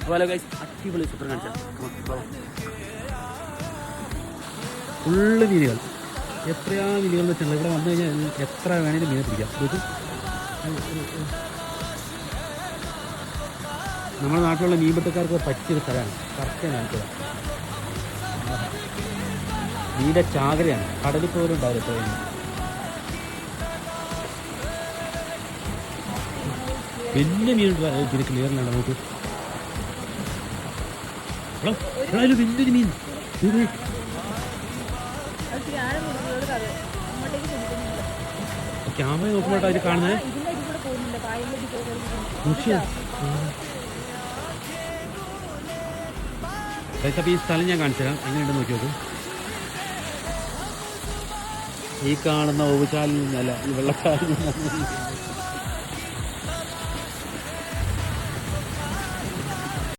അതുപോലെ ഗൈസ് അടിപൊളി ചിത്രം കാണിച്ചാൽ ഫുള്ള് മീനുകൾ. എത്രയാ മീനുകൾ എന്ന് വെച്ചാൽ ഇവിടെ വന്നു കഴിഞ്ഞാൽ എത്ര വേണേലും മീനെ പിടിക്കാം. ഇത് നമ്മുടെ നാട്ടിലുള്ള മീൻപിടുത്തക്കാർക്ക് പറ്റിയൊരു സ്ഥലമാണ്. കറക്റ്റ് കാണിക്കുക. മീൻ്റെ ചാകരയാണ്. കടലിൽ പോലും ഉണ്ടാവില്ല എത്രയാണ്. വലിയ മീനുണ്ട്. ഇതിന് ക്ലിയറിലാണ് നമുക്ക്. വലിയൊരു മീൻ. ക്യാമറ നോക്കുമ്പോട്ടോ ഇത് കാണുന്നത്. അപ്പോൾ ഈ സ്ഥലം ഞാൻ കാണിച്ചു തരാം. എങ്ങനെയുണ്ടെന്ന് നോക്കി നോക്കും. ഈ കാണുന്ന ഓവുചാലിൽ നിന്നല്ല, ഈ വെള്ളച്ചാലിൽ നിന്നാണ്